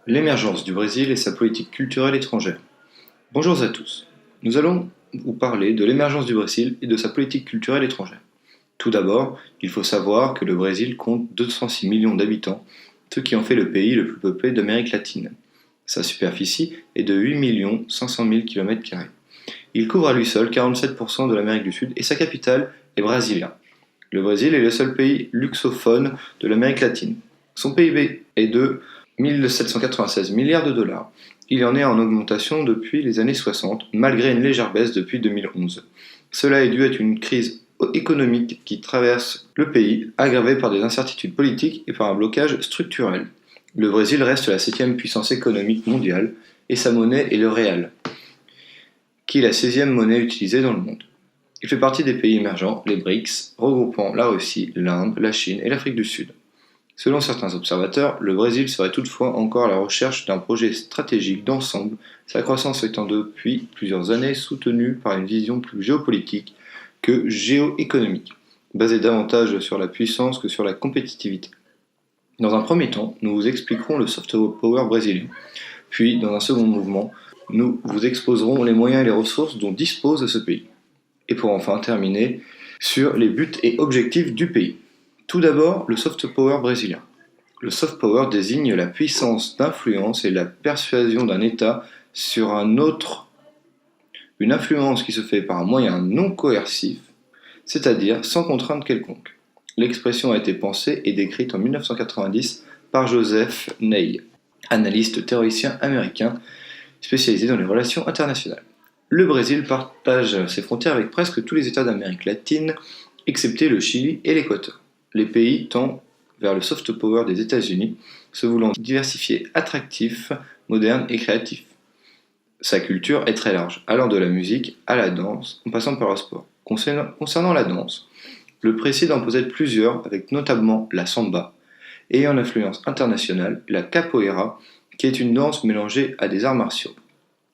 L'émergence du Brésil et sa politique culturelle étrangère. Bonjour à tous. Nous allons vous parler de l'émergence du Brésil et de sa politique culturelle étrangère. Tout d'abord, il faut savoir que le Brésil compte 206 millions d'habitants, ce qui en fait le pays le plus peuplé d'Amérique latine. Sa superficie est de 8 500 000 km². Il couvre à lui seul 47% de l'Amérique du Sud et sa capitale est Brasilia. Le Brésil est le seul pays luxophone de l'Amérique latine. Son PIB est de 1796 milliards de dollars. Il en est en augmentation depuis les années 60, malgré une légère baisse depuis 2011. Cela est dû à une crise économique qui traverse le pays, aggravée par des incertitudes politiques et par un blocage structurel. Le Brésil reste la 7e puissance économique mondiale et sa monnaie est le réal, qui est la 16e monnaie utilisée dans le monde. Il fait partie des pays émergents, les BRICS, regroupant la Russie, l'Inde, la Chine et l'Afrique du Sud. Selon certains observateurs, le Brésil serait toutefois encore à la recherche d'un projet stratégique d'ensemble, sa croissance étant depuis plusieurs années soutenue par une vision plus géopolitique que géoéconomique, basée davantage sur la puissance que sur la compétitivité. Dans un premier temps, nous vous expliquerons le soft power brésilien, puis dans un second mouvement, nous vous exposerons les moyens et les ressources dont dispose ce pays. Et pour enfin terminer sur les buts et objectifs du pays. Tout d'abord, le soft power brésilien. Le soft power désigne la puissance d'influence et la persuasion d'un État sur un autre, une influence qui se fait par un moyen non coercif, c'est-à-dire sans contrainte quelconque. L'expression a été pensée et décrite en 1990 par Joseph Ney, analyste théoricien américain spécialisé dans les relations internationales. Le Brésil partage ses frontières avec presque tous les États d'Amérique latine, excepté le Chili et l'Équateur. Les pays tendent vers le soft power des États-Unis, se voulant diversifié, attractif, moderne et créatif. Sa culture est très large, allant de la musique à la danse, en passant par le sport. Concernant la danse, le précédent en possède plusieurs, avec notamment la samba, ayant une influence internationale, et la capoeira, qui est une danse mélangée à des arts martiaux.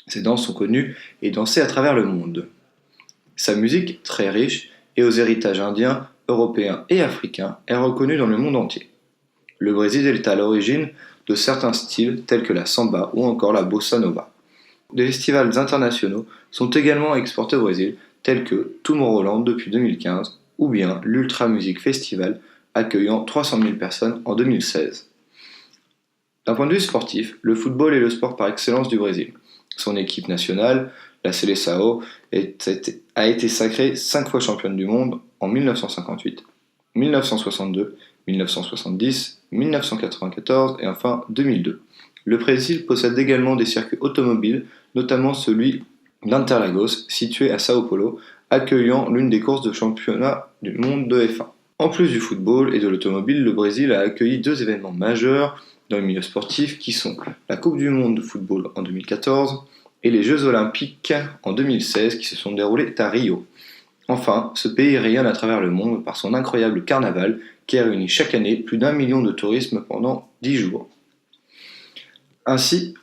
Ces danses sont connues et dansées à travers le monde. Sa musique, très riche, et aux héritages indiens, européens et africains, est reconnue dans le monde entier. Le Brésil est à l'origine de certains styles tels que la samba ou encore la bossa nova. Des festivals internationaux sont également exportés au Brésil, tels que Tomorrowland depuis 2015 ou bien l'Ultra Music Festival accueillant 300 000 personnes en 2016. D'un point de vue sportif, le football est le sport par excellence du Brésil. Son équipe nationale, la Seleção, a été sacrée 5 fois championne du monde en 1958, 1962, 1970, 1994 et enfin 2002. Le Brésil possède également des circuits automobiles, notamment celui d'Interlagos, situé à Sao Paulo, accueillant l'une des courses de championnat du monde de F1. En plus du football et de l'automobile, le Brésil a accueilli 2 événements majeurs dans le milieu sportif qui sont la Coupe du monde de football en 2014 et les Jeux olympiques en 2016 qui se sont déroulés à Rio. Enfin, ce pays rayonne à travers le monde par son incroyable carnaval qui réunit chaque année plus d'1 million de touristes pendant 10 jours. Ainsi,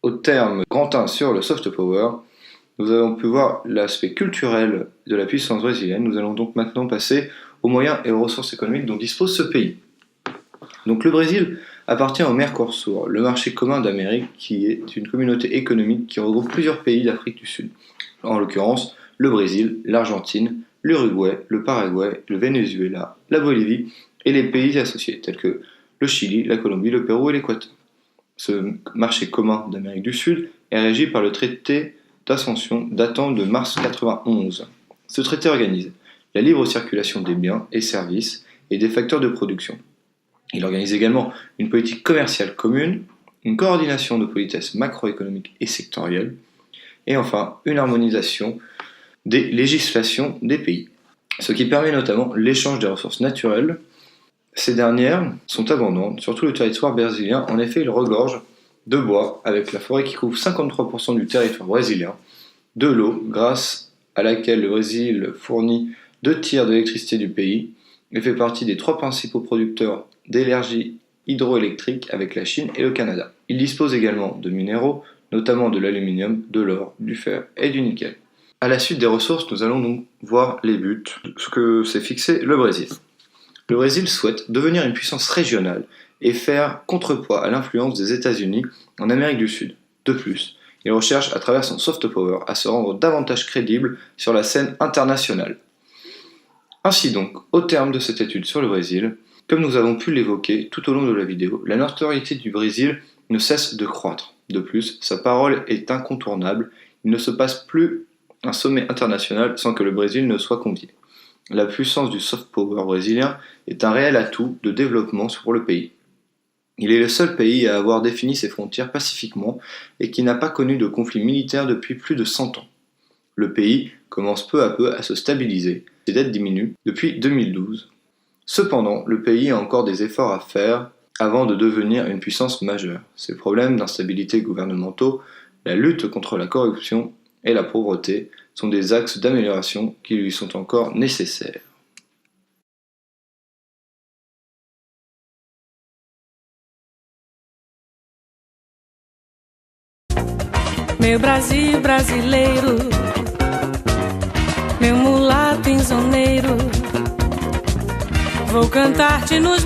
au terme grand 1 sur le soft power, nous avons pu voir l'aspect culturel de la puissance brésilienne. Nous allons donc maintenant passer aux moyens et aux ressources économiques dont dispose ce pays. Donc le Brésil appartient au Mercosur, le marché commun d'Amérique, qui est une communauté économique qui regroupe plusieurs pays d'Afrique du Sud. En l'occurrence, le Brésil, l'Argentine, l'Uruguay, le Paraguay, le Venezuela, la Bolivie et les pays associés tels que le Chili, la Colombie, le Pérou et l'Équateur. Ce marché commun d'Amérique du Sud est régi par le traité d'Ascension datant de mars 1991. Ce traité organise la libre circulation des biens et services et des facteurs de production. Il organise également une politique commerciale commune, une coordination de politesse macroéconomique et sectorielle, et enfin une harmonisation des législations des pays, ce qui permet notamment l'échange des ressources naturelles. Ces dernières sont abondantes sur tout le territoire brésilien. En effet, il regorge de bois, avec la forêt qui couvre 53% du territoire brésilien, de l'eau, grâce à laquelle le Brésil fournit 2 tiers de l'électricité du pays et fait partie des 3 principaux producteurs d'énergie hydroélectrique avec la Chine et le Canada. Il dispose également de minéraux, notamment de l'aluminium, de l'or, du fer et du nickel. À la suite des ressources, nous allons donc voir les buts, ce que s'est fixé le Brésil. Le Brésil souhaite devenir une puissance régionale et faire contrepoids à l'influence des États-Unis en Amérique du Sud. De plus, il recherche à travers son soft power à se rendre davantage crédible sur la scène internationale. Ainsi donc, au terme de cette étude sur le Brésil, comme nous avons pu l'évoquer tout au long de la vidéo, la notoriété du Brésil ne cesse de croître. De plus, sa parole est incontournable, il ne se passe plus un sommet international sans que le Brésil ne soit convié. La puissance du soft power brésilien est un réel atout de développement pour le pays. Il est le seul pays à avoir défini ses frontières pacifiquement et qui n'a pas connu de conflit militaire depuis plus de 100 ans. Le pays commence peu à peu à se stabiliser, ses dettes diminuent depuis 2012. Cependant, le pays a encore des efforts à faire avant de devenir une puissance majeure. Ses problèmes d'instabilité gouvernementaux, la lutte contre la corruption et la pauvreté sont des axes d'amélioration qui lui sont encore nécessaires. Meu Brasil brasileiro, meu mulato insoneiro, vou cantar-te nos